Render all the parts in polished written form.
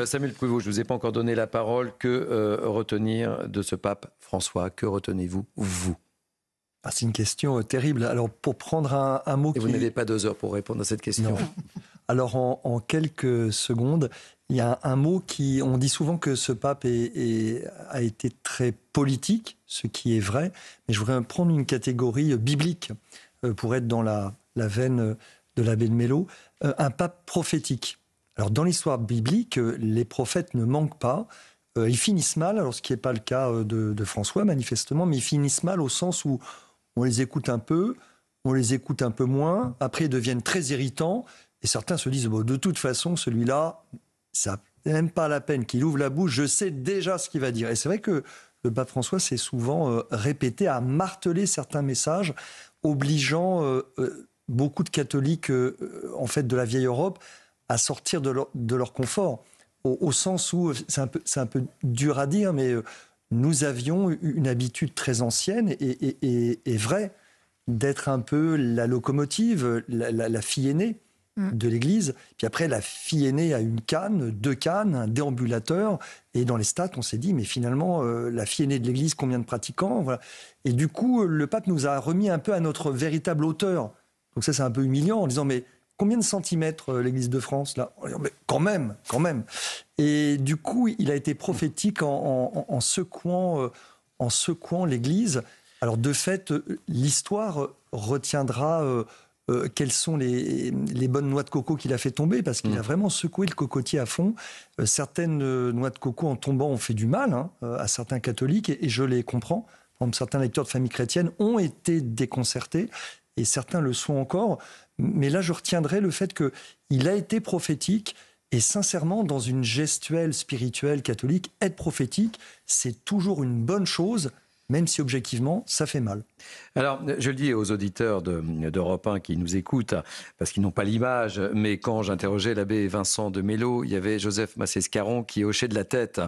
Samuel Pruvot, je ne vous ai pas encore donné la parole. Que retenir de ce pape François? Que retenez-vous, vous? C'est une question terrible. Alors, pour prendre un mot Et vous n'avez pas 2 heures pour répondre à cette question. Non. Alors, en quelques secondes, il y a un mot qui... On dit souvent que ce pape a été très politique, ce qui est vrai, mais je voudrais prendre une catégorie biblique pour être dans la veine de l'abbé de Mello. Un pape prophétique. Alors, dans l'histoire biblique, les prophètes ne manquent pas. Ils finissent mal, alors ce qui n'est pas le cas de François, manifestement, mais ils finissent mal au sens où on les écoute un peu, on les écoute un peu moins, après ils deviennent très irritants, et certains se disent, de toute façon, celui-là, ça n'est même pas la peine qu'il ouvre la bouche, je sais déjà ce qu'il va dire. Et c'est vrai que le pape François s'est souvent répété à marteler certains messages, obligeant beaucoup de catholiques en fait, de la vieille Europe à sortir de leur confort, au sens où, c'est un peu dur à dire, mais nous avions une habitude très ancienne et vraie d'être un peu la locomotive, la fille aînée de l'Église. Puis après, la fille aînée a une canne, 2 cannes, un déambulateur. Et dans les stats, on s'est dit, mais finalement, la fille aînée de l'Église, combien de pratiquants, voilà. Et du coup, le pape nous a remis un peu à notre véritable hauteur. Donc ça, c'est un peu humiliant en disant, mais combien de centimètres l'Église de France là? Mais quand même. Et du coup, il a été prophétique en secouant l'Église. Alors de fait, l'histoire retiendra quelles sont les bonnes noix de coco qu'il a fait tomber, parce qu'il a vraiment secoué le cocotier à fond. Certaines noix de coco en tombant ont fait du mal à certains catholiques, et je les comprends. Par exemple, certains lecteurs de famille chrétienne ont été déconcertés, et certains le sont encore. Mais là, je retiendrai le fait qu'il a été prophétique, et sincèrement, dans une gestuelle spirituelle catholique, être prophétique, c'est toujours une bonne chose, même si objectivement, ça fait mal. Alors, je le dis aux auditeurs d'Europe 1 qui nous écoutent, parce qu'ils n'ont pas l'image, mais quand j'interrogeais l'abbé Vincent de Mello, il y avait Joseph Massescaron qui hochait de la tête.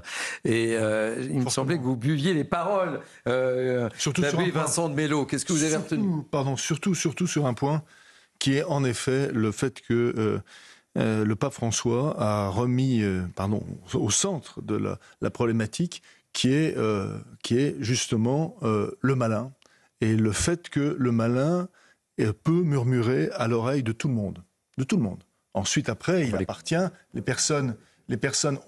Et il me semblait que vous buviez les paroles l'abbé Vincent de Mello. Qu'est-ce que vous avez retenu? Surtout sur un point, qui est en effet le fait que le pape François a remis au centre de la problématique qui est justement le malin, et le fait que le malin peut murmurer à l'oreille de tout le monde. Ensuite, après, il appartient, les personnes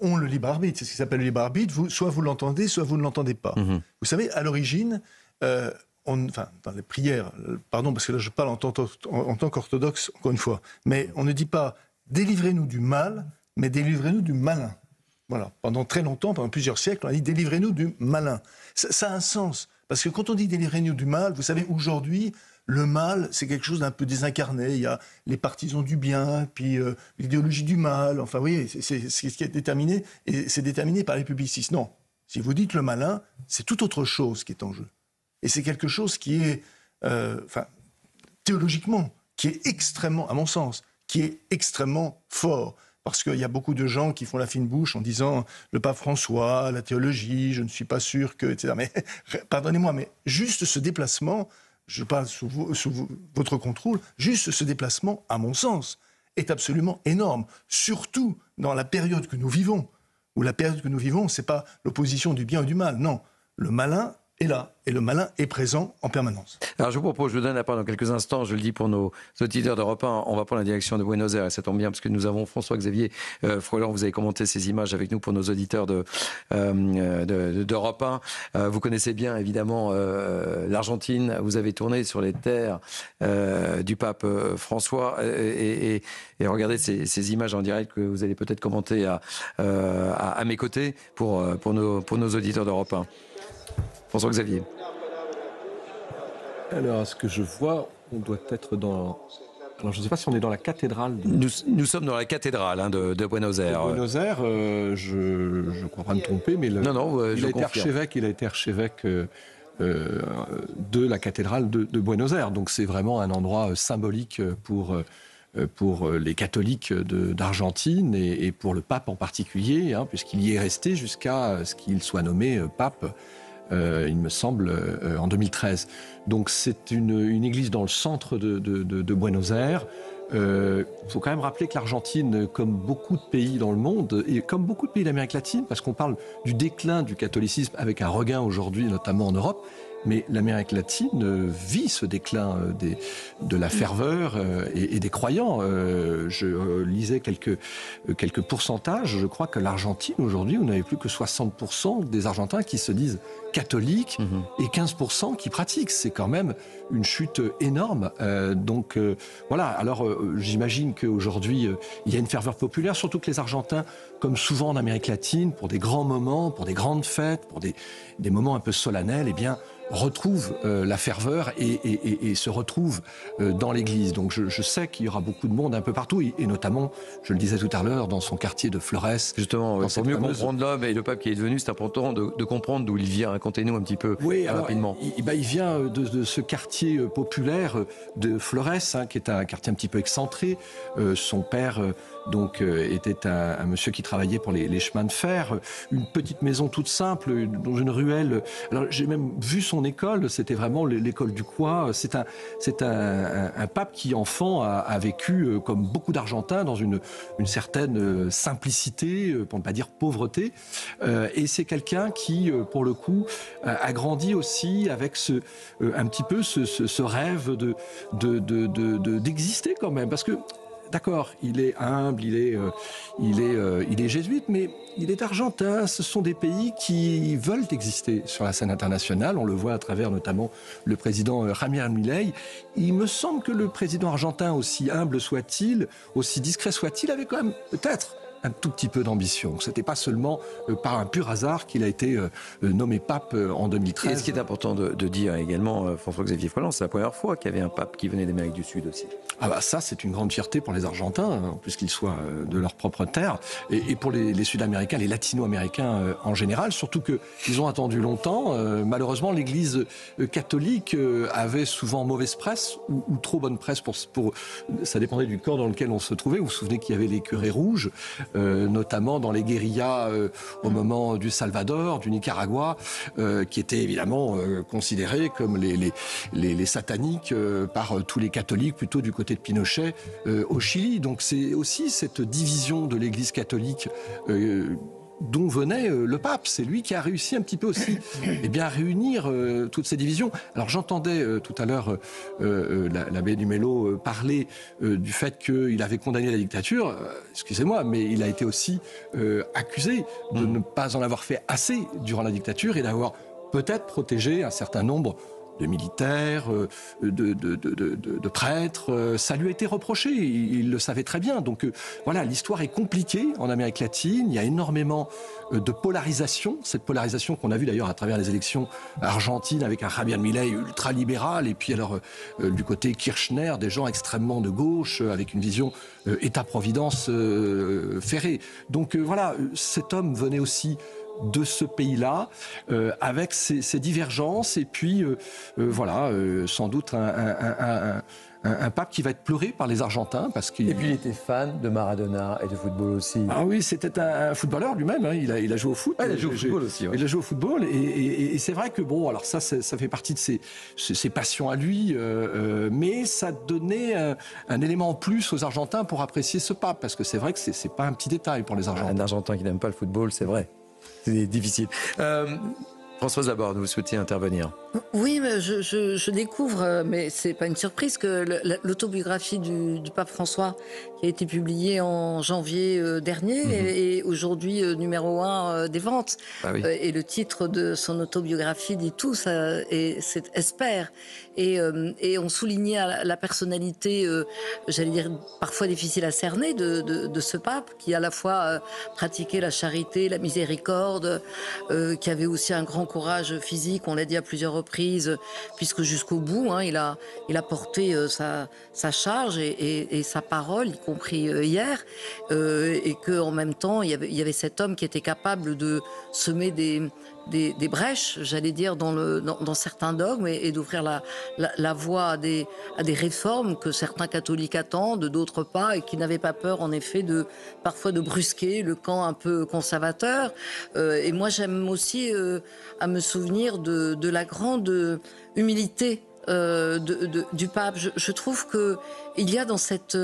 ont le libre arbitre, c'est ce qui s'appelle le libre arbitre, soit vous l'entendez, soit vous ne l'entendez pas. Vous savez, à l'origine, dans les prières, pardon, parce que là je parle en tant qu'orthodoxe, encore une fois, mais on ne dit pas « délivrez-nous du mal », mais « délivrez-nous du malin ». Voilà. Pendant très longtemps, pendant plusieurs siècles, on a dit « délivrez-nous du malin ». Ça a un sens, parce que quand on dit « délivrez-nous du mal », vous savez, aujourd'hui, le mal, c'est quelque chose d'un peu désincarné. Il y a les partisans du bien, puis l'idéologie du mal. Enfin, vous voyez, c'est ce qui est déterminé, et c'est déterminé par les publicistes. Non, si vous dites le malin, c'est tout autre chose qui est en jeu. Et c'est quelque chose qui est, théologiquement, qui est extrêmement, à mon sens, qui est extrêmement fort. Parce qu'il y a beaucoup de gens qui font la fine bouche en disant le pape François, la théologie, je ne suis pas sûr que, etc. Mais pardonnez-moi, mais juste ce déplacement, je parle sous votre contrôle, juste ce déplacement, à mon sens, est absolument énorme. Surtout dans la période que nous vivons, où la période que nous vivons, ce n'est pas l'opposition du bien ou du mal. Non, le malin est là, et le malin est présent en permanence. Alors je vous propose, je vous donne la parole dans quelques instants, je le dis pour nos auditeurs d'Europe 1, on va prendre la direction de Buenos Aires, et ça tombe bien parce que nous avons François-Xavier Freland, vous avez commenté ces images avec nous pour nos auditeurs d'Europe 1. Vous connaissez bien évidemment l'Argentine, vous avez tourné sur les terres du pape François, et regardez ces images en direct que vous allez peut-être commenter à mes côtés pour nos auditeurs d'Europe 1. François-Xavier. Alors, à ce que je vois, on doit être dans... Alors, je ne sais pas si on est dans la cathédrale. Nous sommes dans la cathédrale de Buenos Aires. De Buenos Aires, je crois pas me tromper, mais il a été archevêque de la cathédrale de Buenos Aires. Donc, c'est vraiment un endroit symbolique pour les catholiques d'Argentine et pour le pape en particulier, puisqu'il y est resté jusqu'à ce qu'il soit nommé pape. Il me semble, en 2013. Donc c'est une église dans le centre de Buenos Aires, faut quand même rappeler que l'Argentine, comme beaucoup de pays dans le monde, et comme beaucoup de pays d'Amérique latine, parce qu'on parle du déclin du catholicisme avec un regain aujourd'hui, notamment en Europe, mais l'Amérique latine vit ce déclin de la ferveur et des croyants. Je lisais quelques pourcentages. Je crois que l'Argentine, aujourd'hui, vous n'avez plus que 60% des Argentins qui se disent catholiques et 15% qui pratiquent. C'est quand même une chute énorme. Voilà. Alors, j'imagine qu'aujourd'hui, il y a une ferveur populaire, surtout que les Argentins, comme souvent en Amérique latine, pour des grands moments, pour des grandes fêtes, pour des moments un peu solennels, eh bien, retrouvent la ferveur et se retrouvent dans l'église. Donc je sais qu'il y aura beaucoup de monde un peu partout, et notamment, je le disais tout à l'heure, dans son quartier de Flores. Justement, pour mieux comprendre l'homme et le pape qui est devenu, c'est important de comprendre d'où il vient. Racontez-nous un petit peu rapidement. Il vient de ce quartier populaire de Flores, qui est un quartier un petit peu excentré. Son père était un monsieur qui travaillait pour les chemins de fer. Une petite maison toute simple, dans une ruelle. Alors j'ai même vu son école, c'était vraiment l'école du Coin. C'est un pape qui, enfant, a vécu, comme beaucoup d'Argentins, dans une certaine simplicité, pour ne pas dire pauvreté. Et c'est quelqu'un qui, pour le coup, a grandi aussi avec un petit peu ce rêve d'exister quand même. Parce que, d'accord, il est humble, il est jésuite, mais il est argentin. Ce sont des pays qui veulent exister sur la scène internationale. On le voit à travers notamment le président Javier Milei. Il me semble que le président argentin, aussi humble soit-il, aussi discret soit-il, avait quand même peut-être un tout petit peu d'ambition. Ce n'était pas seulement par un pur hasard qu'il a été nommé pape en 2013. Et ce qui est important de dire également, François-Xavier Freland, c'est la première fois qu'il y avait un pape qui venait d'Amérique du Sud aussi. Ah bah ça, c'est une grande fierté pour les Argentins, en plus qu'ils soient de leur propre terre, et pour les Sud-Américains, les Latino-Américains en général, surtout qu'ils ont attendu longtemps. Malheureusement, l'Église catholique avait souvent mauvaise presse, ou trop bonne presse, ça dépendait du camp dans lequel on se trouvait. Vous vous souvenez qu'il y avait les curés rouges, notamment dans les guérillas au moment du Salvador, du Nicaragua, qui étaient évidemment considérés comme les sataniques par tous les catholiques, plutôt du côté de Pinochet au Chili. Donc c'est aussi cette division de l'Église catholique dont venait le pape. C'est lui qui a réussi un petit peu aussi à réunir toutes ces divisions. Alors j'entendais tout à l'heure l'abbé Dumelo parler du fait qu'il avait condamné la dictature. Excusez-moi, mais il a été aussi accusé de ne pas en avoir fait assez durant la dictature et d'avoir peut-être protégé un certain nombre de militaires, de prêtres. Ça lui a été reproché, il le savait très bien. Donc voilà, l'histoire est compliquée en Amérique latine, il y a énormément de polarisation, cette polarisation qu'on a vue d'ailleurs à travers les élections argentines avec un Javier Milei ultra-libéral, et puis alors du côté Kirchner, des gens extrêmement de gauche, avec une vision État-providence ferrée. Donc voilà, cet homme venait aussi de ce pays-là, avec ses divergences, et puis sans doute un pape qui va être pleuré par les Argentins. Et puis il était fan de Maradona et de football aussi. Ah oui, c'était un footballeur lui-même, il a joué au foot. Ah, il a joué au football aussi. Ouais. Il a joué au football, et c'est vrai que alors ça fait partie de ses passions à lui, mais ça donnait un élément en plus aux Argentins pour apprécier ce pape, parce que c'est vrai que c'est pas un petit détail pour les Argentins. Un Argentin qui n'aime pas le football, c'est vrai. C'est difficile. Françoise Laborde, vous souhaitiez intervenir? Oui, mais je découvre, mais c'est pas une surprise, que l'autobiographie du pape François, qui a été publiée en janvier dernier, est aujourd'hui numéro 1 des ventes. Ah oui. Et le titre de son autobiographie dit tout, et c'est Espère. Et on soulignait la personnalité, j'allais dire, parfois difficile à cerner de ce pape, qui à la fois pratiquait la charité, la miséricorde, qui avait aussi un grand courage physique, on l'a dit à plusieurs reprises, puisque jusqu'au bout, il a porté sa charge et sa parole, y compris hier, et qu'en même temps, il y avait cet homme qui était capable de semer des brèches, j'allais dire, dans certains dogmes, et d'ouvrir la voie à des réformes que certains catholiques attendent, d'autres pas, et qui n'avaient pas peur, en effet, parfois de brusquer le camp un peu conservateur. Et moi, j'aime aussi à me souvenir de la grande humilité du pape. Je trouve qu'il y a dans cette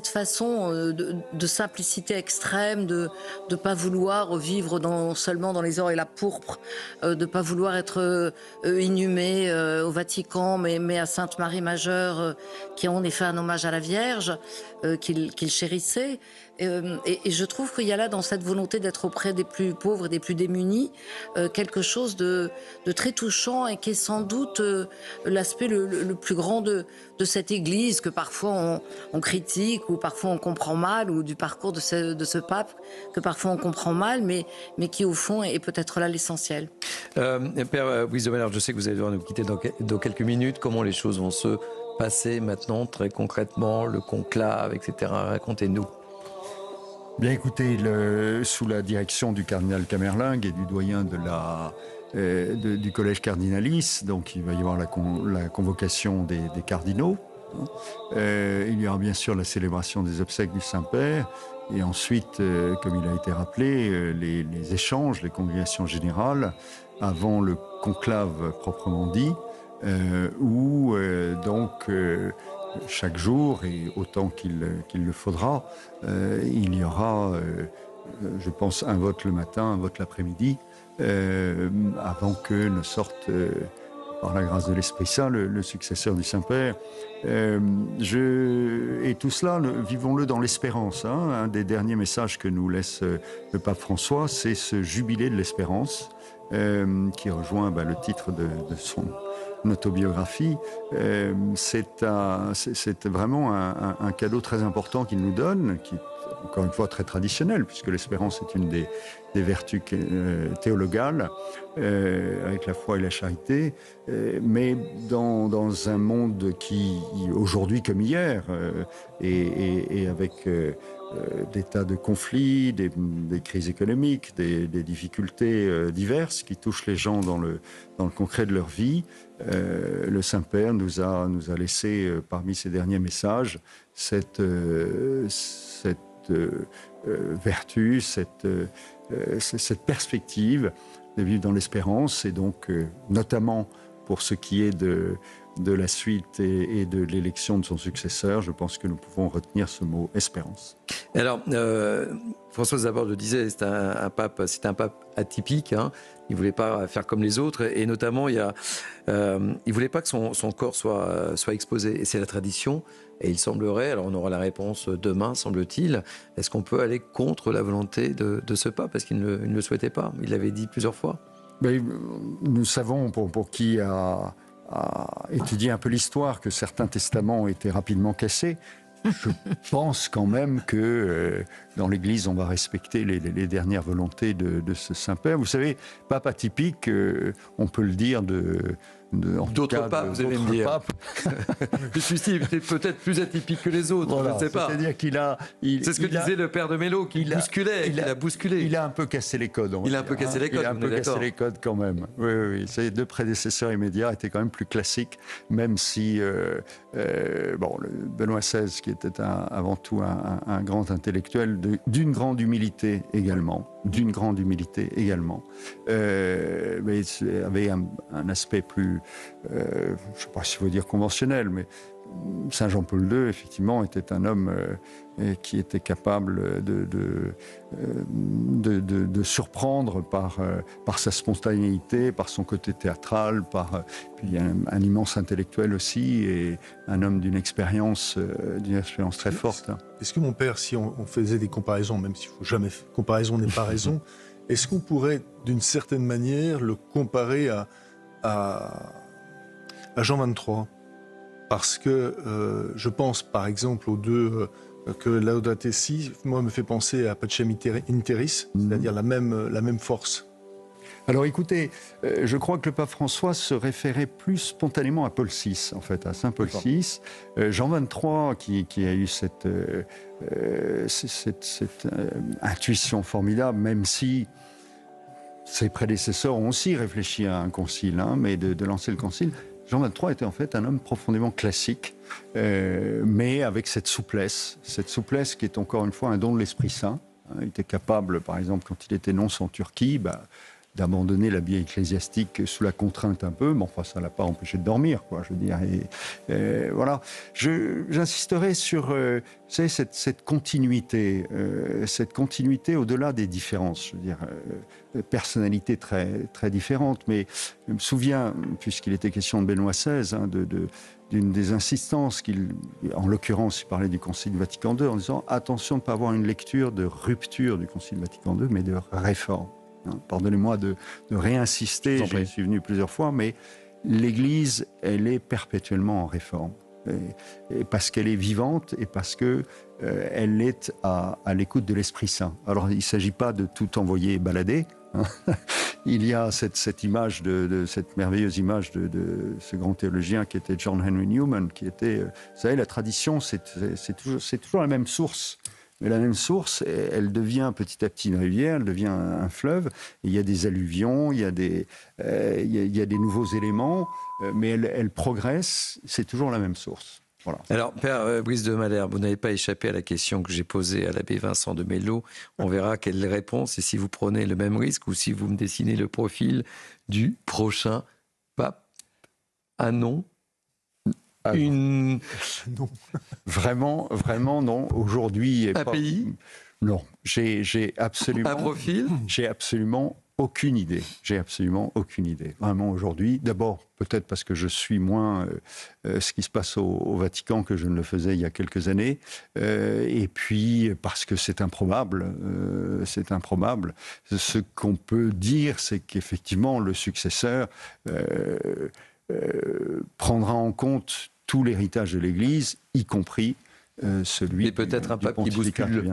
façon de simplicité extrême, de ne pas vouloir vivre seulement dans les ors et la pourpre, de ne pas vouloir être inhumé au Vatican, mais à Sainte Marie Majeure, qui a en effet un hommage à la Vierge, qu'il chérissait. Et je trouve qu'il y a là, dans cette volonté d'être auprès des plus pauvres et des plus démunis, quelque chose de très touchant, et qui est sans doute l'aspect le plus grand de cette Église, que parfois on critique, ou parfois on comprend mal, ou du parcours de ce pape, que parfois on comprend mal, mais qui au fond est peut-être là l'essentiel. Père Wiseman, je sais que vous allez devoir nous quitter dans quelques minutes. Comment les choses vont se passer maintenant, très concrètement, le conclave, etc. Racontez-nous. Bien écoutez, sous la direction du cardinal Camerlingue et du doyen du collège cardinalis, donc il va y avoir la convocation des cardinaux. Il y aura bien sûr la célébration des obsèques du Saint-Père, et ensuite, comme il a été rappelé, les échanges, les congrégations générales, avant le conclave proprement dit, où chaque jour, et autant qu'il le faudra, il y aura, je pense, un vote le matin, un vote l'après-midi, avant que ne sorte, par la grâce de l'Esprit Saint, le successeur du Saint-Père. Et tout cela, vivons-le dans l'espérance. Un des derniers messages que nous laisse le pape François, c'est ce jubilé de l'espérance, qui rejoint le titre de son autobiographie. C'est vraiment un cadeau très important qu'il nous donne, qui est encore une fois très traditionnel, puisque l'espérance est une des vertus théologales, avec la foi et la charité, mais dans un monde qui, aujourd'hui comme hier, et avec des tas de conflits, des crises économiques, des difficultés diverses qui touchent les gens dans le concret de leur vie, le Saint-Père nous a laissé, parmi ses derniers messages, cette vertu, cette perspective de vivre dans l'espérance, et donc notamment pour ce qui est de la suite et de l'élection de son successeur, je pense que nous pouvons retenir ce mot espérance. Alors, François Zabordes le disait, c'est un pape atypique. Il ne voulait pas faire comme les autres, et notamment, il ne voulait pas que son corps soit exposé. Et c'est la tradition, et il semblerait, alors on aura la réponse demain, semble-t-il, est-ce qu'on peut aller contre la volonté de ce pape, parce qu'il ne le souhaitait pas? Il l'avait dit plusieurs fois. Nous savons, pour qui a étudié un peu l'histoire, que certains testaments ont été rapidement cassés. Je pense quand même que dans l'Église, on va respecter les dernières volontés de ce Saint-Père. Vous savez, pape atypique, on peut le dire d'autres papes, vous allez me dire. Je suis peut-être plus atypique que les autres, voilà, je ne sais pas. C'est-à-dire c'est ce que disait le père de Mello, qu'il a bousculé. Il a un peu cassé les codes. Il a un peu cassé les codes. Il a un peu cassé les codes quand même. Oui. Ses deux prédécesseurs immédiats étaient quand même plus classiques, même si Benoît XVI, qui était avant tout un grand intellectuel, d'une grande humilité également. Mais il avait un aspect plus, je ne sais pas si il faut dire conventionnel, mais Saint Jean-Paul II, effectivement, était un homme qui était capable de surprendre par sa spontanéité, par son côté théâtral, puis un immense intellectuel aussi, et un homme d'une expérience très forte. Est-ce que mon père, si on faisait des comparaisons, même s'il ne faut jamais comparaison n'est pas raison, est-ce qu'on pourrait, d'une certaine manière, le comparer à Jean 23 ? Parce que je pense, par exemple, aux deux que Laudate Si, moi, me fait penser à Pacem in Terris, c'est-à-dire la même force. Alors écoutez, je crois que le pape François se référait plus spontanément à Paul VI, en fait, à Saint Paul VI. Jean 23, qui a eu cette intuition formidable, même si ses prédécesseurs ont aussi réfléchi à un concile, mais de lancer le concile. Jean 23 était en fait un homme profondément classique, mais avec cette souplesse qui est encore une fois un don de l'Esprit Saint. Il était capable, par exemple, quand il était nonce en Turquie, d'abandonner l'habit ecclésiastique sous la contrainte un peu, mais enfin ça l'a pas empêché de dormir, quoi, je veux dire. Et voilà. J'insisterai sur cette continuité au-delà des différences. Je veux dire, personnalités très très différentes. Mais je me souviens, puisqu'il était question de Benoît XVI, d'une des insistances en l'occurrence, il parlait du Concile Vatican II, en disant attention de ne pas avoir une lecture de rupture du Concile Vatican II, mais de réforme. Pardonnez-moi de réinsister, j'y suis venu plusieurs fois, mais l'Église, elle est perpétuellement en réforme. Et parce qu'elle est vivante et parce qu'elle est à l'écoute de l'Esprit Saint. Alors, il ne s'agit pas de tout envoyer balader. Il y a cette image, cette merveilleuse image de ce grand théologien qui était John Henry Newman, qui était, vous savez, la tradition, c'est toujours la même source. Mais la même source, elle devient petit à petit une rivière, elle devient un fleuve. Et il y a des alluvions, il y a des nouveaux éléments, mais elle progresse. C'est toujours la même source. Voilà. Alors, Père Brice de Malherbe, vous n'avez pas échappé à la question que j'ai posée à l'abbé Vincent de Mello. On verra quelle réponse et si vous prenez le même risque ou si vous me dessinez le profil du prochain pape. Un nom. Non. Vraiment non. Aujourd'hui... Un pays. Non. J'ai absolument... Un profil. J'ai absolument aucune idée. Vraiment aujourd'hui. D'abord, peut-être parce que je suis moins ce qui se passe au Vatican que je ne le faisais il y a quelques années. Et puis, parce que c'est improbable. Ce qu'on peut dire, c'est qu'effectivement, le successeur prendra en compte tout l'héritage de l'Église, y compris celui et peut-être un pape qui bouscule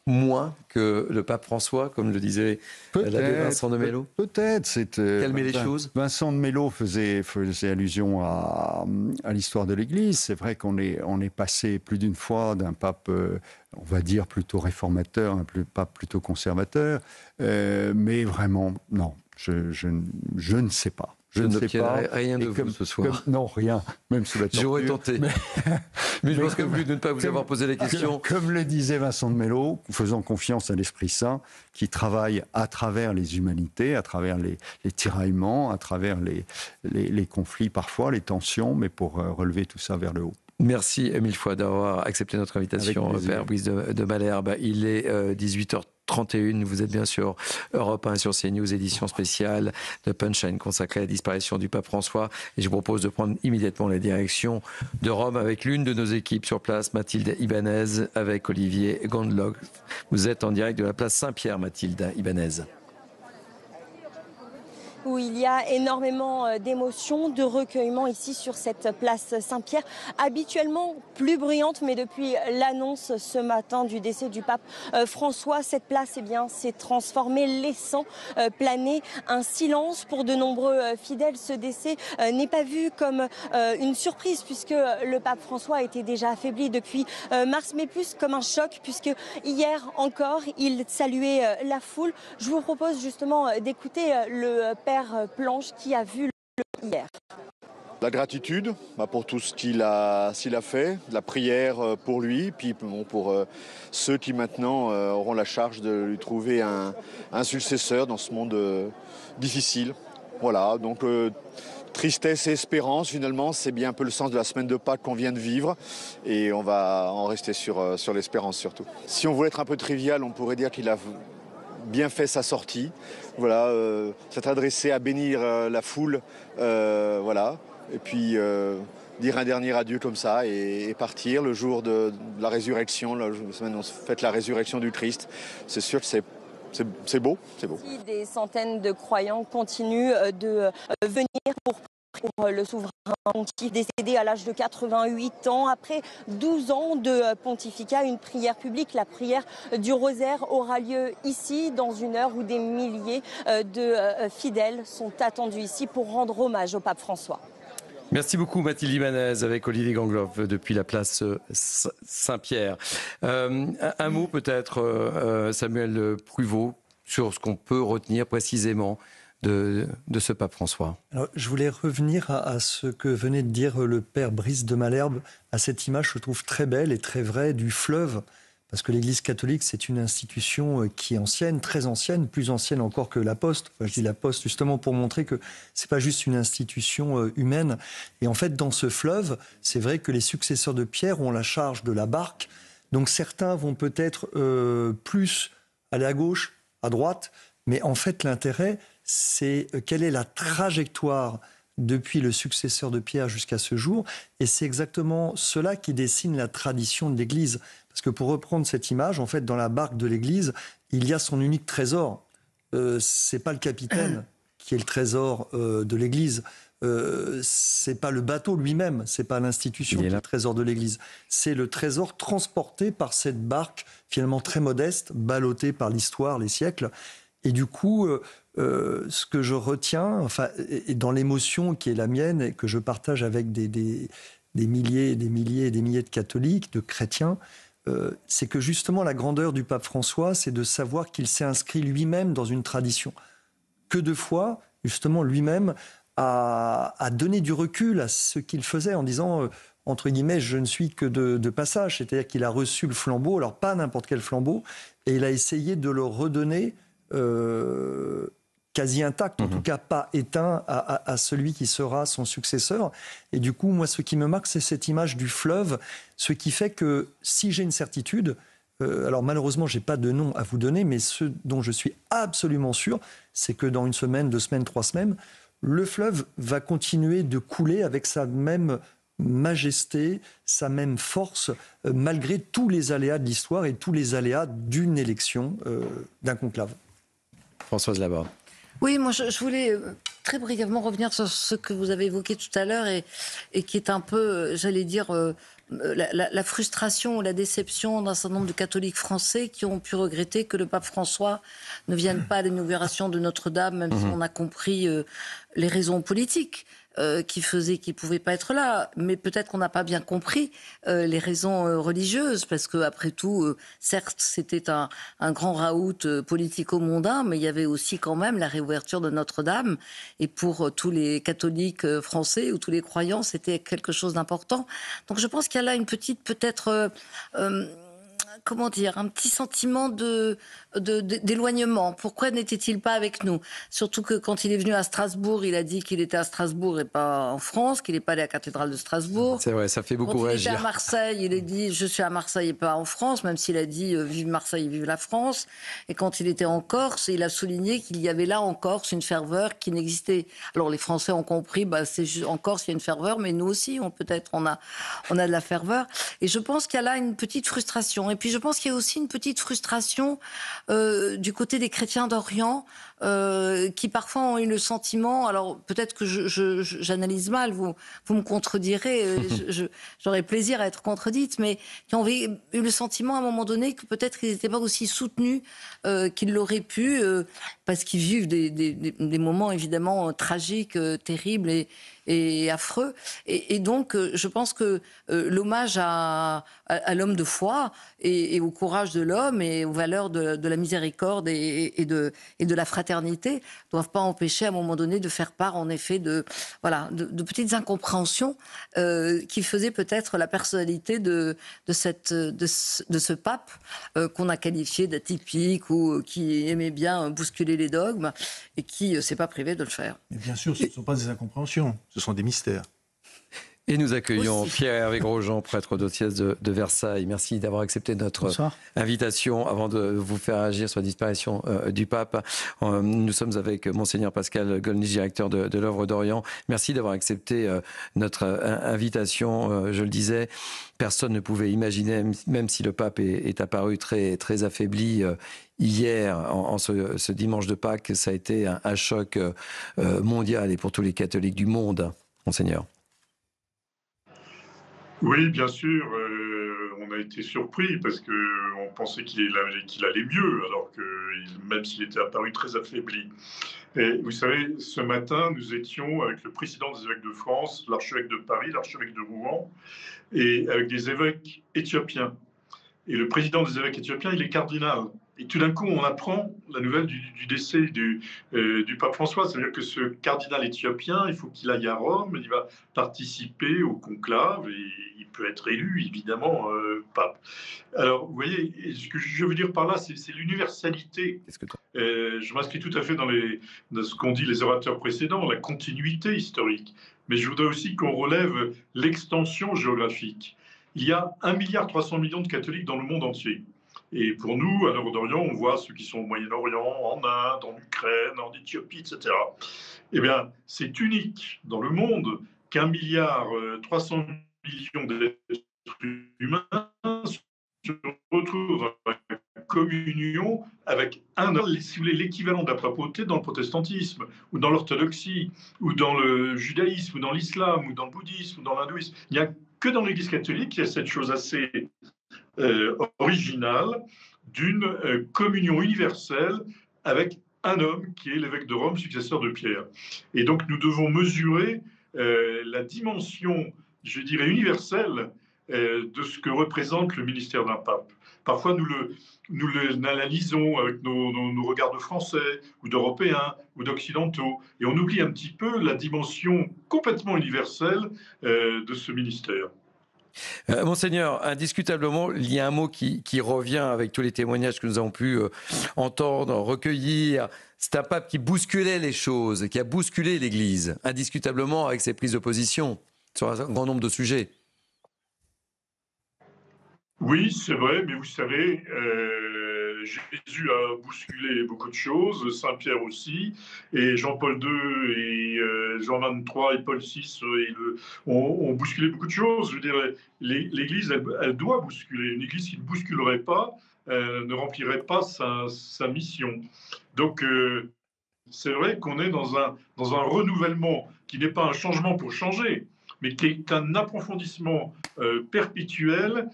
moins que le pape François, comme le disait l'abbé Vincent de Mello. Peut-être. Calmer les choses. Vincent de Mello faisait allusion à l'histoire de l'Église. C'est vrai qu'on est passé plus d'une fois d'un pape, on va dire, plutôt réformateur, un pape plutôt conservateur. Mais vraiment, non, je ne sais pas. Je ne sais pas. Rien de vous ce soir. Non, rien. Même sous la torture. J'aurais tenté. Mais je pense que vu de ne pas vous avoir posé la question. Comme le disait Vincent de Mello, faisant confiance à l'Esprit Saint, qui travaille à travers les humanités, à travers les tiraillements, à travers les conflits parfois, les tensions, mais pour relever tout ça vers le haut. Merci mille fois d'avoir accepté notre invitation, Père Brice de Malherbe. Il est 18h31. Vous êtes bien sûr Europe 1 sur CNews, édition spéciale de Punchline consacrée à la disparition du pape François. Et je vous propose de prendre immédiatement la direction de Rome avec l'une de nos équipes sur place, Mathilde Ibanez, avec Olivier Gandlov. Vous êtes en direct de la place Saint-Pierre, Mathilde Ibanez. Où il y a énormément d'émotions, de recueillement ici sur cette place Saint-Pierre, habituellement plus bruyante, mais depuis l'annonce ce matin du décès du pape François, cette place s'est transformée, laissant planer un silence pour de nombreux fidèles. Ce décès n'est pas vu comme une surprise, puisque le pape François était déjà affaibli depuis mars, mais plus comme un choc, puisque hier encore, il saluait la foule. Je vous propose justement d'écouter le père Planche qui a vu le hier. La gratitude pour tout ce qu'il a fait, la prière pour lui, puis pour ceux qui maintenant auront la charge de lui trouver un successeur dans ce monde difficile. Voilà, donc tristesse et espérance, finalement, c'est bien un peu le sens de la semaine de Pâques qu'on vient de vivre, et on va en rester sur l'espérance surtout. Si on voulait être un peu trivial, on pourrait dire qu'il a bien fait sa sortie, voilà, s'être adressé à bénir la foule, voilà, et puis dire un dernier adieu comme ça et partir le jour de la résurrection, la semaine où on fête la résurrection du Christ. C'est sûr que c'est beau, c'est beau. Des centaines de croyants continuent de venir pour le souverain pontife décédé à l'âge de 88 ans. Après 12 ans de pontificat, une prière publique, la prière du rosaire, aura lieu ici dans une heure où des milliers de fidèles sont attendus ici pour rendre hommage au pape François. Merci beaucoup Mathilde Ibanez avec Olivier Gandlov depuis la place Saint-Pierre. Un mot peut-être, Samuel Pruvot, sur ce qu'on peut retenir précisément de ce pape François. Alors, je voulais revenir à ce que venait de dire le père Brice de Malherbe, à cette image, je trouve très belle et très vraie, du fleuve parce que l'Église catholique, c'est une institution qui est ancienne, très ancienne, plus ancienne encore que la Poste. Enfin, je dis la Poste justement pour montrer que c'est pas juste une institution humaine. Et en fait, dans ce fleuve, c'est vrai que les successeurs de Pierre ont la charge de la barque. Donc certains vont peut-être plus aller à gauche, à droite, mais en fait, l'intérêt, c'est quelle est la trajectoire depuis le successeur de Pierre jusqu'à ce jour. Et c'est exactement cela qui dessine la tradition de l'Église. Parce que pour reprendre cette image, en fait, dans la barque de l'Église, il y a son unique trésor. C'est pas le capitaine qui est le trésor de l'Église. C'est pas le bateau lui-même, c'est pas l'institution qui est le trésor de l'Église. C'est le trésor transporté par cette barque, finalement très modeste, ballottée par l'histoire, les siècles. Et du coup, ce que je retiens, enfin, et dans l'émotion qui est la mienne et que je partage avec des milliers et des milliers et des milliers de catholiques, de chrétiens, c'est que justement la grandeur du pape François, c'est de savoir qu'il s'est inscrit lui-même dans une tradition. Que de fois, justement, lui-même a donné du recul à ce qu'il faisait en disant, entre guillemets, je ne suis que de passage. C'est-à-dire qu'il a reçu le flambeau, alors pas n'importe quel flambeau, et il a essayé de le redonner quasi intact, en tout cas pas éteint à celui qui sera son successeur. Et du coup, moi, ce qui me marque, c'est cette image du fleuve, ce qui fait que si j'ai une certitude, alors malheureusement, je n'ai pas de nom à vous donner, mais ce dont je suis absolument sûr, c'est que dans 1 semaine, 2 semaines, 3 semaines, le fleuve va continuer de couler avec sa même majesté, sa même force, malgré tous les aléas de l'histoire et tous les aléas d'une élection, d'un conclave. Françoise Laborde. Oui, moi je voulais très brièvement revenir sur ce que vous avez évoqué tout à l'heure et qui est un peu, j'allais dire, la frustration ou la déception d'un certain nombre de catholiques français qui ont pu regretter que le pape François ne vienne pas à l'inauguration de Notre-Dame, même si on a compris les raisons politiques qui faisaient qu'il ne pouvait pas être là. Mais peut-être qu'on n'a pas bien compris les raisons religieuses, parce qu'après tout, certes, c'était un grand raout politico-mondain, mais il y avait aussi quand même la réouverture de Notre-Dame. Et pour tous les catholiques français ou tous les croyants, c'était quelque chose d'important. Donc je pense qu'il y a là une petite, peut-être... comment dire, un petit sentiment d'éloignement. Pourquoi n'était-il pas avec nous? Surtout que quand il est venu à Strasbourg, il a dit qu'il était à Strasbourg et pas en France, qu'il n'est pas allé à la cathédrale de Strasbourg. C'est vrai, ça fait beaucoup quand réagir. Quand il était à Marseille, il a dit « je suis à Marseille et pas en France », même s'il a dit « vive Marseille, vive la France ». Et quand il était en Corse, il a souligné qu'il y avait là en Corse une ferveur qui n'existait. Alors les Français ont compris, en Corse il y a une ferveur, mais nous aussi, peut-être on a de la ferveur. Et je pense qu'il y a là une petite frustration. Et puis je pense qu'il y a aussi une petite frustration du côté des chrétiens d'Orient qui parfois ont eu le sentiment, alors peut-être que j'analyse mal, vous me contredirez, j'aurais plaisir à être contredite, mais qui ont eu le sentiment à un moment donné que peut-être qu'ils n'étaient pas aussi soutenus qu'ils l'auraient pu, parce qu'ils vivent des moments évidemment tragiques, terribles et affreux. Et donc, je pense que l'hommage à l'homme de foi et au courage de l'homme et aux valeurs de la miséricorde et de la fraternité ne doivent pas empêcher à un moment donné de faire part, en effet, de petites incompréhensions qui faisaient peut-être la personnalité de ce pape qu'on a qualifié d'atypique ou qui aimait bien bousculer les dogmes et qui ne s'est pas privé de le faire. Mais bien sûr, ce ne sont pas des incompréhensions, ce sont des mystères. Et nous accueillons Pierre-Hervé Grosjean, prêtre du diocèse de Versailles. Merci d'avoir accepté notre invitation. Avant de vous faire agir sur la disparition du pape, nous sommes avec Monseigneur Pascal Gollnisch, directeur de l'œuvre d'Orient. Merci d'avoir accepté notre invitation. Je le disais, personne ne pouvait imaginer, même si le pape est apparu très, très affaibli hier, en ce dimanche de Pâques, ça a été un choc mondial et pour tous les catholiques du monde, Monseigneur. Oui, bien sûr, on a été surpris parce qu'on pensait qu'il allait mieux, alors que même s'il était apparu très affaibli. Et vous savez, ce matin, nous étions avec le président des évêques de France, l'archevêque de Paris, l'archevêque de Rouen, et avec des évêques éthiopiens. Et le président des évêques éthiopiens, il est cardinal. Et tout d'un coup, on apprend la nouvelle du décès du pape François. C'est-à-dire que ce cardinal éthiopien, il faut qu'il aille à Rome, il va participer au conclave et il peut être élu, évidemment, pape. Alors, vous voyez, ce que je veux dire par là, c'est l'universalité. Je m'inscris tout à fait dans ce qu'ont dit les orateurs précédents, la continuité historique. Mais je voudrais aussi qu'on relève l'extension géographique. Il y a 1,3 milliard de catholiques dans le monde entier. Et pour nous, à l'Europe-d'Orient, on voit ceux qui sont au Moyen-Orient, en Inde, en Ukraine, en Éthiopie, etc. Eh bien, c'est unique dans le monde qu'1,3 milliard d'êtres humains se retrouvent dans la communion avec si vous voulez, l'équivalent de la papauté dans le protestantisme, ou dans l'orthodoxie, ou dans le judaïsme, ou dans l'islam, ou dans le bouddhisme, ou dans l'hindouisme. Il n'y a que dans l'Église catholique qu'il y a cette chose assez originale d'une communion universelle avec un homme qui est l'évêque de Rome, successeur de Pierre. Et donc nous devons mesurer la dimension, je dirais, universelle de ce que représente le ministère d'un pape. Parfois, nous l'analysons avec nos regards de Français, ou d'Européens, ou d'Occidentaux, et on oublie un petit peu la dimension complètement universelle de ce ministère. Monseigneur, indiscutablement, il y a un mot qui revient avec tous les témoignages que nous avons pu entendre, recueillir. C'est un pape qui bousculait les choses, qui a bousculé l'Église, indiscutablement avec ses prises de position sur un grand nombre de sujets. Oui, c'est vrai, mais vous savez, Jésus a bousculé beaucoup de choses, Saint-Pierre aussi, et Jean-Paul II et Jean XXIII et Paul VI ont bousculé beaucoup de choses. Je veux dire, l'Église, elle doit bousculer. Une Église qui ne bousculerait pas ne remplirait pas sa mission. Donc, c'est vrai qu'on est dans un renouvellement qui n'est pas un changement pour changer, mais qui est un approfondissement perpétuel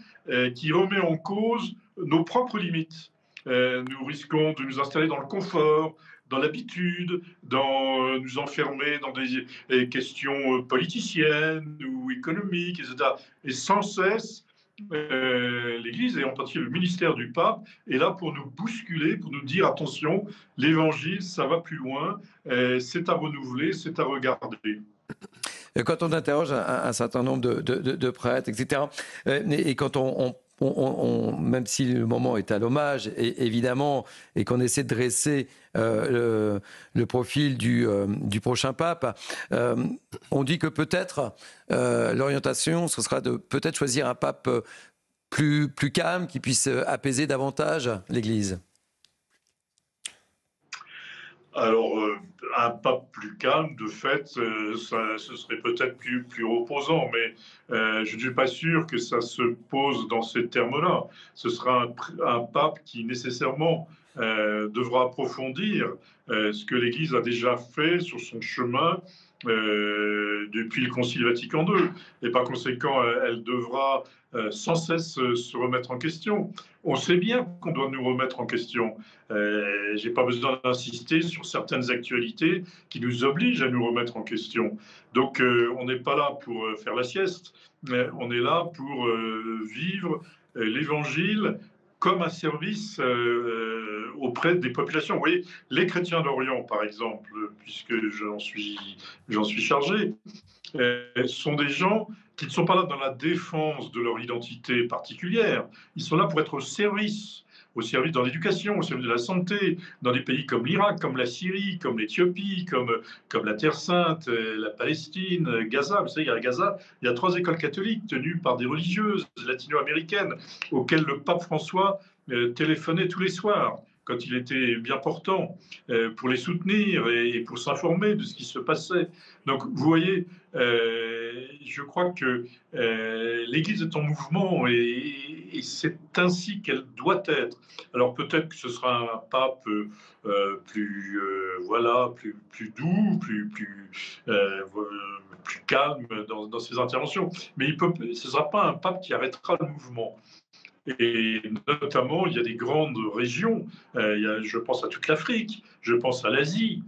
qui remet en cause nos propres limites. Nous risquons de nous installer dans le confort, dans l'habitude, dans nous enfermer dans des questions politiciennes ou économiques, etc. Et sans cesse, l'Église, et en particulier le ministère du pape, est là pour nous bousculer, pour nous dire attention, l'Évangile, ça va plus loin, c'est à renouveler, c'est à regarder. Quand on interroge un certain nombre de prêtres, etc., et quand même si le moment est à l'hommage, évidemment, et qu'on essaie de dresser le profil du prochain pape, on dit que peut-être l'orientation, ce sera de peut-être choisir un pape plus calme, qui puisse apaiser davantage l'Église. Alors, un pape plus calme, de fait, ce serait peut-être plus reposant, mais je ne suis pas sûr que ça se pose dans ces termes-là. Ce sera un pape qui, nécessairement, devra approfondir ce que l'Église a déjà fait sur son chemin depuis le Concile Vatican II. Et par conséquent, elle devra sans cesse se remettre en question. On sait bien qu'on doit nous remettre en question. Je n'ai pas besoin d'insister sur certaines actualités qui nous obligent à nous remettre en question. Donc, on n'est pas là pour faire la sieste, mais on est là pour vivre l'Évangile comme un service auprès des populations. Vous voyez, les chrétiens d'Orient, par exemple, puisque j'en suis chargé, sont des gens qui ne sont pas là dans la défense de leur identité particulière. Ils sont là pour être au service dans l'éducation, au service de la santé, dans des pays comme l'Irak, comme la Syrie, comme l'Éthiopie, comme la Terre Sainte, la Palestine, Gaza. Vous savez, à Gaza, il y a 3 écoles catholiques tenues par des religieuses latino-américaines auxquelles le pape François téléphonait tous les soirs quand il était bien portant, pour les soutenir et pour s'informer de ce qui se passait. Donc, vous voyez, je crois que l'Église est en mouvement et c'est ainsi qu'elle doit être. Alors, peut-être que ce sera un pape plus doux, plus calme dans ses interventions, mais ce ne sera pas un pape qui arrêtera le mouvement. Et notamment, il y a des grandes régions, je pense à toute l'Afrique, je pense à l'Asie,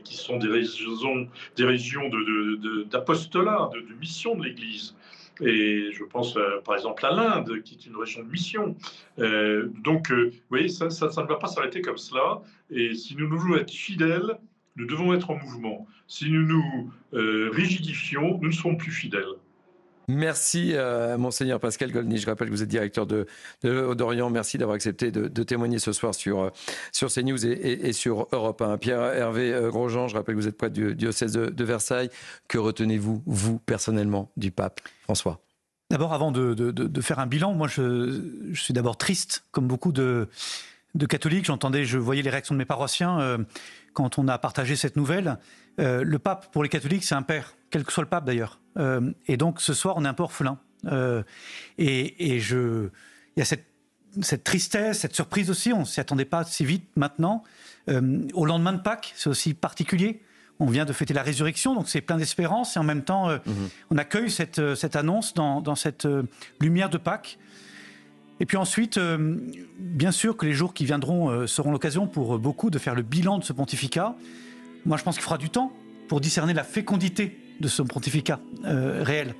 qui sont des régions d'apostolat, de mission de l'Église. Et je pense par exemple à l'Inde, qui est une région de mission. Donc, vous voyez, ça ne va pas s'arrêter comme cela. Et si nous voulons être fidèles, nous devons être en mouvement. Si nous nous rigidifions, nous ne serons plus fidèles. Merci, Monseigneur Pascal Goldny. Je rappelle que vous êtes directeur de d'Orient. Merci d'avoir accepté de témoigner ce soir sur CNews et sur Europe 1. Pierre-Hervé Grosjean, je rappelle que vous êtes prêtre du diocèse de Versailles. Que retenez-vous, vous, personnellement, du pape François ? D'abord, avant de faire un bilan, moi, je suis d'abord triste, comme beaucoup de catholiques. Je voyais les réactions de mes paroissiens quand on a partagé cette nouvelle. Le pape, pour les catholiques, c'est un père, quel que soit le pape d'ailleurs. Et donc, ce soir, on est un peu orphelin. Il y a cette tristesse, cette surprise aussi. On ne s'y attendait pas si vite maintenant. Au lendemain de Pâques, c'est aussi particulier. On vient de fêter la résurrection, donc c'est plein d'espérance. Et en même temps, on accueille cette annonce dans cette lumière de Pâques. Et puis ensuite, bien sûr que les jours qui viendront seront l'occasion pour beaucoup de faire le bilan de ce pontificat. Moi, je pense qu'il faudra du temps pour discerner la fécondité de ce pontificat réel.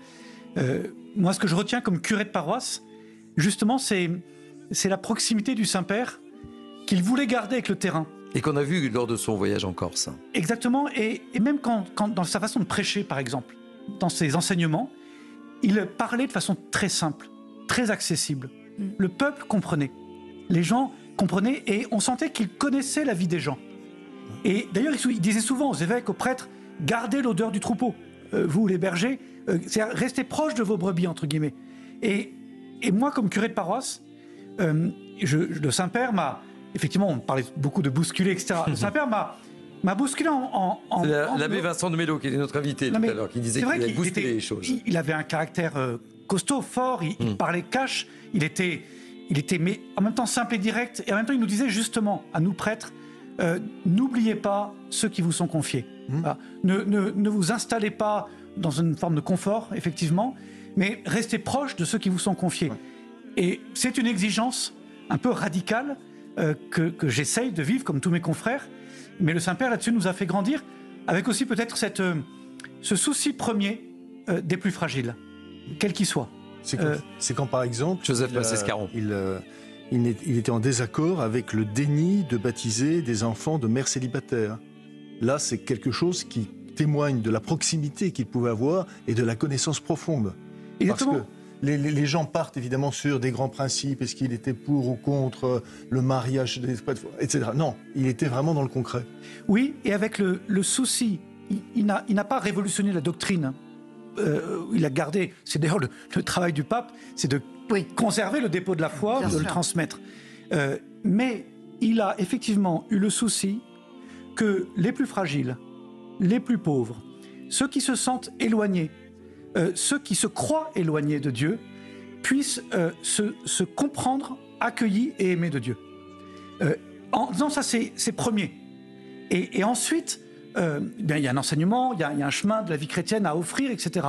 Moi, ce que je retiens comme curé de paroisse, justement, c'est la proximité du Saint-Père qu'il voulait garder avec le terrain. Et qu'on a vu lors de son voyage en Corse. Exactement, et même quand dans sa façon de prêcher, par exemple, dans ses enseignements, il parlait de façon très simple, très accessible. Le peuple comprenait, les gens comprenaient, et on sentait qu'il connaissait la vie des gens. Et d'ailleurs, il disait souvent aux évêques, aux prêtres, gardez l'odeur du troupeau, vous les bergers, restez proches de vos brebis, entre guillemets. Et moi, comme curé de paroisse, le Saint-Père m'a... Effectivement, on parlait beaucoup de bousculer, etc. Le Saint-Père m'a bousculé L'abbé Vincent de Mello, qui était notre invité tout à l'heure, qui disait qu'il allait bousculer les choses. Il avait un caractère costaud, fort, il parlait cash, il était mais en même temps simple et direct, et en même temps il nous disait justement, à nous prêtres, n'oubliez pas ceux qui vous sont confiés. Voilà. Ne vous installez pas dans une forme de confort, effectivement, mais restez proche de ceux qui vous sont confiés. Et c'est une exigence un peu radicale que j'essaye de vivre comme tous mes confrères, mais le Saint-Père là-dessus nous a fait grandir, avec aussi peut-être ce souci premier des plus fragiles, quels qu'ils soient. C'est quand, par exemple, Joseph Massescaron, il était en désaccord avec le déni de baptiser des enfants de mères célibataires. Là, c'est quelque chose qui témoigne de la proximité qu'il pouvait avoir et de la connaissance profonde. Exactement. Parce que les gens partent évidemment sur des grands principes, est-ce qu'il était pour ou contre le mariage, etc. Non, il était vraiment dans le concret. Oui, et avec le souci, il n'a pas révolutionné la doctrine. Il a gardé, c'est d'ailleurs le travail du pape, c'est de conserver le dépôt de la foi, de le transmettre. Mais il a effectivement eu le souci que les plus fragiles, les plus pauvres, ceux qui se sentent éloignés, ceux qui se croient éloignés de Dieu, puissent se comprendre, accueillis et aimés de Dieu. En disant ça, c'est premier. Et ensuite, il y a un enseignement, il y a un chemin de la vie chrétienne à offrir, etc.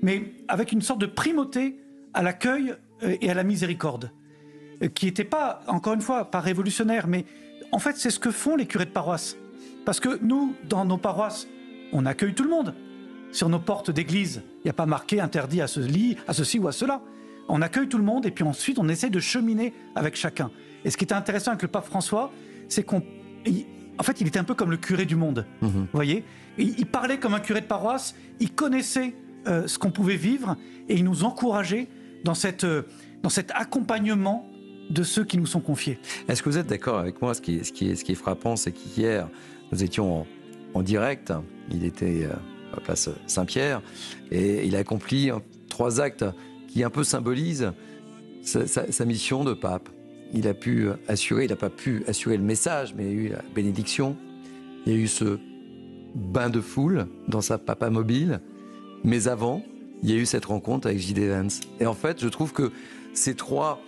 Mais avec une sorte de primauté à l'accueil et à la miséricorde, qui n'était pas, encore une fois, pas révolutionnaire, mais en fait, c'est ce que font les curés de paroisse. Parce que nous, dans nos paroisses, on accueille tout le monde. Sur nos portes d'église, il n'y a pas marqué interdit à ceci ou à cela. On accueille tout le monde et puis ensuite, on essaie de cheminer avec chacun. Et ce qui était intéressant avec le pape François, c'est en fait, il était un peu comme le curé du monde. Vous voyez, il parlait comme un curé de paroisse, il connaissait ce qu'on pouvait vivre et il nous encourageait dans cet accompagnement de ceux qui nous sont confiés. Est-ce que vous êtes d'accord avec moi ? Ce qui est frappant, c'est qu'hier, nous étions en direct. Il était à la place Saint-Pierre et il a accompli 3 actes qui un peu symbolisent sa mission de pape. Il n'a pas pu assurer le message, mais il y a eu la bénédiction. Il y a eu ce bain de foule dans sa papa mobile. Mais avant, il y a eu cette rencontre avec J.D. Vance. Et en fait, je trouve que ces trois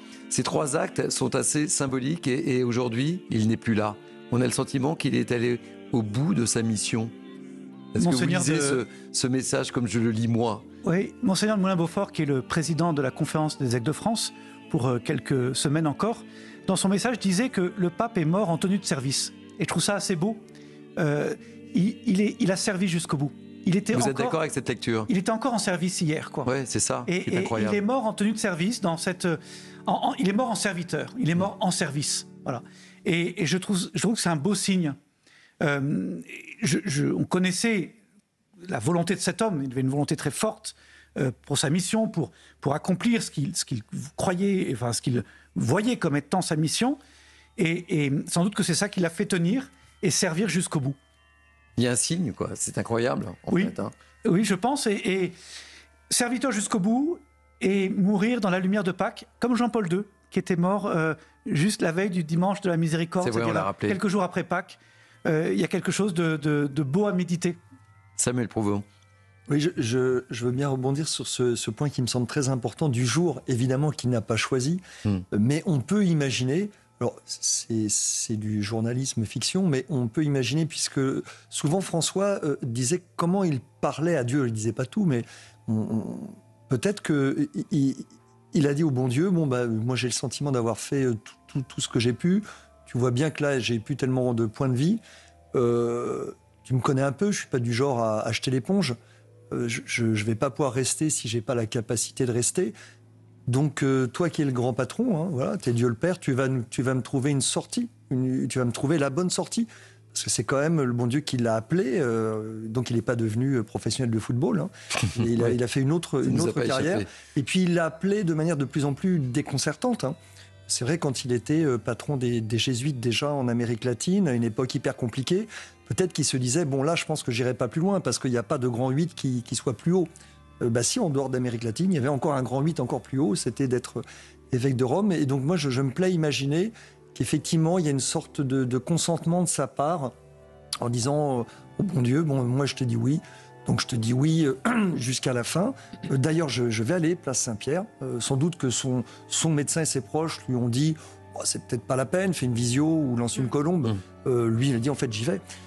actes sont assez symboliques et aujourd'hui, il n'est plus là. On a le sentiment qu'il est allé au bout de sa mission. Est-ce que vous lisez ce message comme je le lis moi ? Oui, Monseigneur de Moulin-Beaufort, qui est le président de la conférence des évêques de France, pour quelques semaines encore, dans son message disait que le pape est mort en tenue de service. Et je trouve ça assez beau. Il a servi jusqu'au bout. Il était Vous êtes d'accord avec cette lecture? Il était encore en service hier, quoi. Ouais, c'est ça. C'est incroyable. Il est mort en tenue de service dans cette. Il est mort en serviteur. Il est mort en service. Voilà. Et je trouve que c'est un beau signe. On connaissait la volonté de cet homme. Il avait une volonté très forte pour sa mission, pour accomplir ce qu'il croyait, enfin ce qu'il voyait comme étant sa mission. Et sans doute que c'est ça qui l'a fait tenir et servir jusqu'au bout. Il y a un signe, quoi. C'est incroyable, en fait. Hein. Oui, je pense. Et serviteur jusqu'au bout et mourir dans la lumière de Pâques, comme Jean-Paul II, qui était mort juste la veille du dimanche de la Miséricorde. C'est vrai, on l'a rappelé. Quelques jours après Pâques. Il y a quelque chose de beau à méditer. Samuel Provost. Oui, je veux bien rebondir sur ce point qui me semble très important, du jour, évidemment, qu'il n'a pas choisi. Mais on peut imaginer... Alors, c'est du journalisme fiction, mais on peut imaginer, puisque souvent François disait comment il parlait à Dieu. Il ne disait pas tout, mais peut-être qu'il a dit au bon Dieu, moi j'ai le sentiment d'avoir fait tout ce que j'ai pu. Tu vois bien que là, j'ai plus tellement de points de vie. Tu me connais un peu, je ne suis pas du genre à acheter l'éponge. Je ne vais pas pouvoir rester si je n'ai pas la capacité de rester. Donc, toi qui es le grand patron, voilà, tu es Dieu le Père, tu vas me trouver une sortie, tu vas me trouver la bonne sortie. Parce que c'est quand même le bon Dieu qui l'a appelé, donc il n'est pas devenu professionnel de football. Il a fait une autre carrière. Échappé. Et puis il l'a appelé de manière de plus en plus déconcertante. C'est vrai, quand il était patron des jésuites déjà en Amérique latine, à une époque hyper compliquée, peut-être qu'il se disait, bon là je pense que j'irai pas plus loin, parce qu'il n'y a pas de grand 8 qui soit plus haut. Si, en dehors d'Amérique latine, il y avait encore un grand 8 encore plus haut, c'était d'être évêque de Rome. Et donc moi, je me plais à imaginer qu'effectivement, il y a une sorte de consentement de sa part, en disant au bon Dieu, moi je te dis oui, donc je te dis oui jusqu'à la fin. D'ailleurs, je vais aller, place Saint-Pierre. Sans doute que son médecin et ses proches lui ont dit, c'est peut-être pas la peine, fais une visio ou lance une colombe. Lui, il a dit, en fait, j'y vais.